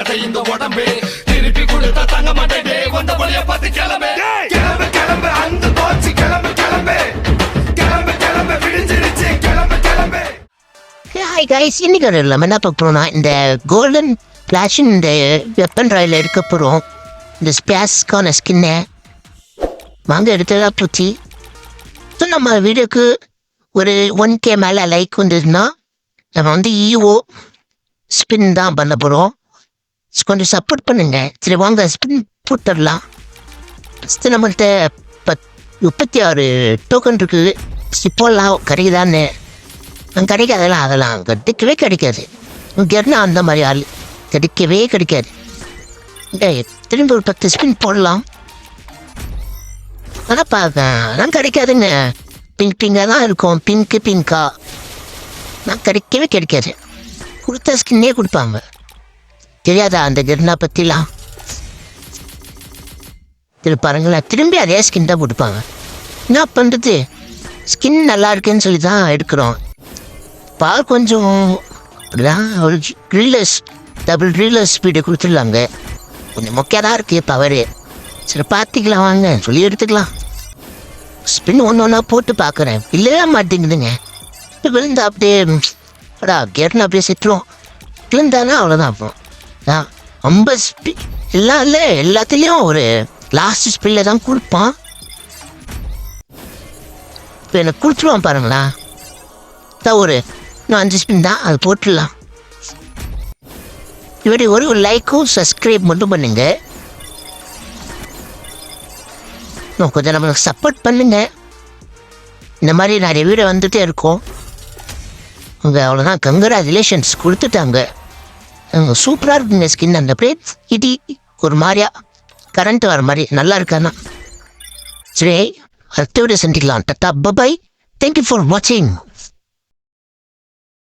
மாட்டே இந்த உடம்பு திருப்பி கொடுத்தா தங்க மாட்டே வந்த வழிய பார்த்து கிளம்பு கிளம்பு கிளம்பு அந்த போச்சு கிளம்பு கிளம்பு கிளம்பு கிளம்பு விடிஞ்சிருச்சு கிளம்பு கிளம்பு. ஹாய் கைஸ், இன்னைக்கு நம்ம என்ன பார்க்க போறோம்னா இந்த கோல்டன் ஃபிளாஷின் இந்த வெப்பன் ராயில் எடுக்க போகிறோம். இந்த ஸ்பேஸ்க்கான ஸ்கின்னை வாங்க எடுத்ததா பூச்சி. ஸோ நம்ம வீடியோக்கு ஒரு 1K மேலே லைக் வந்ததுன்னா நம்ம வந்து ஈஓ ஸ்பின் தான் பண்ண போகிறோம். கொஞ்சம் சப்போர்ட் பண்ணுங்க. சரி வாங்க ஸ்பின் போட்டுடலாம். ஃபஸ்ட்டு நம்மள்கிட்ட 36 டோக்கன் இருக்குது. இப்போல்லாம் கிடைக்குதான்னு கிடைக்காதெல்லாம் அதெல்லாம் கிடைக்காது. இங்கேருந்தா அந்த மாதிரி ஆள் கிடைக்காது. திரும்ப ஒரு 10 ஸ்பின் போடலாம். ஆனால் அதெல்லாம் கிடைக்காதுங்க. பிங்காக தான் இருக்கும். பிங்கா நான் கிடைக்காது. கொடுத்த ஸ்கின்னே கொடுப்பாங்க. தெரியாதா அந்த கெர்னா பற்றிலாம்? பாருங்களேன், திரும்பி அதே ஸ்கின் தான் கொடுப்பாங்க. என்ன பண்ணுறது, ஸ்கின் நல்லா இருக்குன்னு சொல்லி தான் எடுக்கிறோம். கொஞ்சம் அப்படிதான் ஒரு டபுள் ட்ரில்லர் ஸ்பீடு கொடுத்துடலாங்க. கொஞ்சம் மொக்கையாக தான் இருக்குது பவரு. சரி பார்த்துக்கலாம் வாங்க சொல்லி எடுத்துக்கலாம். ஸ்பின் ஒன்று போட்டு பார்க்குறேன். இல்லவே மாட்டேங்குதுங்க. இப்போ விழுந்தா அப்படியே கெர்னா அப்படியே செட்டுரும். விழுந்தானா அவ்வளோதான். அப்புறம் 50 ஸ்பீட் எல்லாம் இல்லை, எல்லாத்துலேயும் ஒரு லாஸ்ட் ஸ்பீடில் தான் கொடுப்பான். இப்போ எனக்கு கொடுத்துருவான் பாருங்களா. ஒரு இன்னும் 5 ஸ்பின் தான், அது போட்டுடலாம். இப்படி ஒரு லைக்கும் சப்ஸ்கிரைப் மட்டும் பண்ணுங்க. கொஞ்சம் நம்மளுக்கு சப்போர்ட் பண்ணுங்க. இந்த மாதிரி நிறைய வீடியோ வந்துகிட்டே இருக்கும். அவங்க அவ்வளோதான், கங்க்ராச்சுலேஷன்ஸ் கொடுத்துட்டாங்க. சூப்பராக இருக்குங்க ஸ்கின். அந்த பிளேட் இடி ஒரு மாதிரியா கரண்ட் வர மாதிரி நல்லா இருக்காண்ணா. சரி அடுத்த வீடியோ சந்திக்கலாம். Ta-ta bye bye. தேங்க்யூ ஃபார் வாட்சிங்.